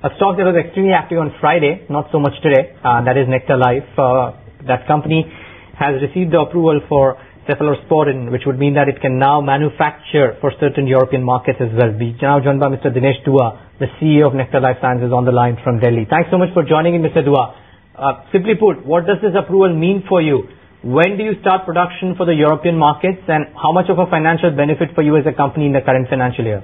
a stock that was extremely active on Friday, not so much today, that is Nectar Life. That company has received the approval for Cephalasporin, which would mean that it can now manufacture for certain European markets as well. We are now joined by Mr. Dinesh Dua, the CEO of Nectar Life Sciences, on the line from Delhi. Thanks so much for joining in, Mr. Dua. Simply put, what does this approval mean for you? When do you start production for the European markets, and how much of a financial benefit for you as a company in the current financial year?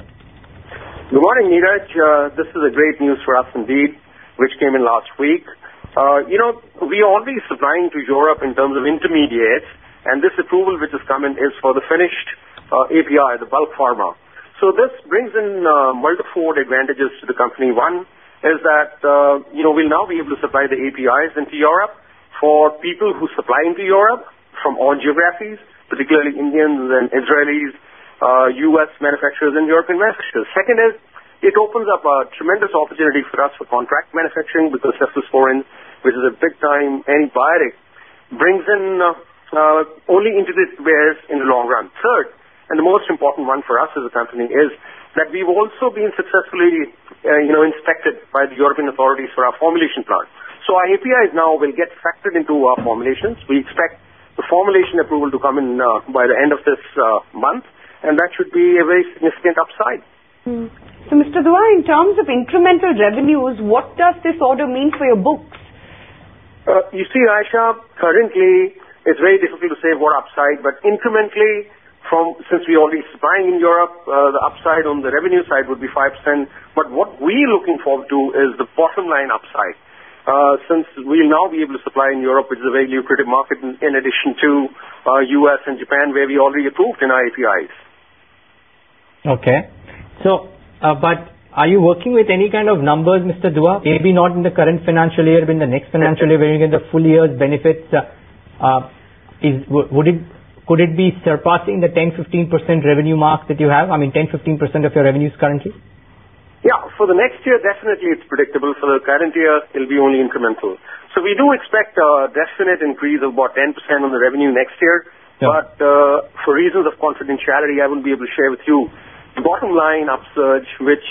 Good morning, Neeraj. This is a great news for us indeed, which came in last week. We are already supplying to Europe in terms of intermediates, and this approval which has come in is for the finished API, the bulk pharma. So this brings in multiple advantages to the company. One is that, we'll now be able to supply the APIs into Europe for people who supply into Europe from all geographies, particularly Indians and Israelis, U.S. manufacturers and European manufacturers. Second is, it opens up a tremendous opportunity for us for contract manufacturing because cephalosporin, which is a big-time antibiotic, brings in only integrated players in the long run. Third, and the most important one for us as a company, is that we've also been successfully, inspected by the European authorities for our formulation plant. So our APIs now will get factored into our formulations. We expect the formulation approval to come in by the end of this month, and that should be a very significant upside. So, Mr. Dua, in terms of incremental revenues, what does this order mean for your books? You see, Aisha, currently it's very difficult to say what upside, but incrementally, since we're already supplying in Europe, the upside on the revenue side would be 5%. But what we're looking forward to is the bottom line upside. Since we'll now be able to supply in Europe, which is a very lucrative market, in addition to US and Japan, where we already approved in our APIs. Okay. So, but are you working with any kind of numbers, Mr. Dua? Maybe not in the current financial year, but in the next financial year, where you get the full year's benefits. Could it be surpassing the 10-15% revenue mark that you have? I mean, 10-15% of your revenues currently? Yeah, for the next year, definitely it's predictable. For the current year, it'll be only incremental. So we do expect a definite increase of about 10% on the revenue next year. Yeah. But for reasons of confidentiality, I wouldn't be able to share with you the bottom line upsurge, which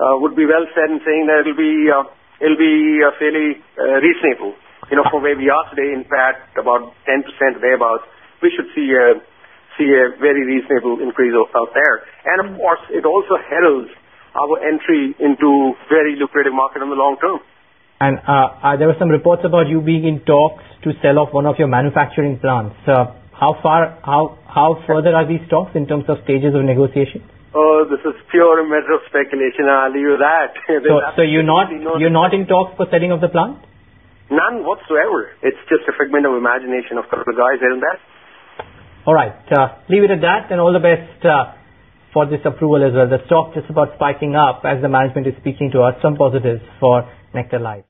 would be well said in saying that it'll be fairly reasonable. From where we are today, in fact, about 10% thereabouts, we should see a very reasonable increase out there. And of course, it also heralds our entry into very lucrative market in the long term. And there were some reports about you being in talks to sell off one of your manufacturing plants. How further are these talks in terms of stages of negotiation? Oh, this is pure a matter of speculation. I'll leave you that. So you're not in talks for selling of the plant? None whatsoever. It's just a figment of imagination of a couple of guys here and there. All right. Leave it at that, and all the best for this approval as well. The stock just about spiking up as the management is speaking to us. Some positives for Nectar Life.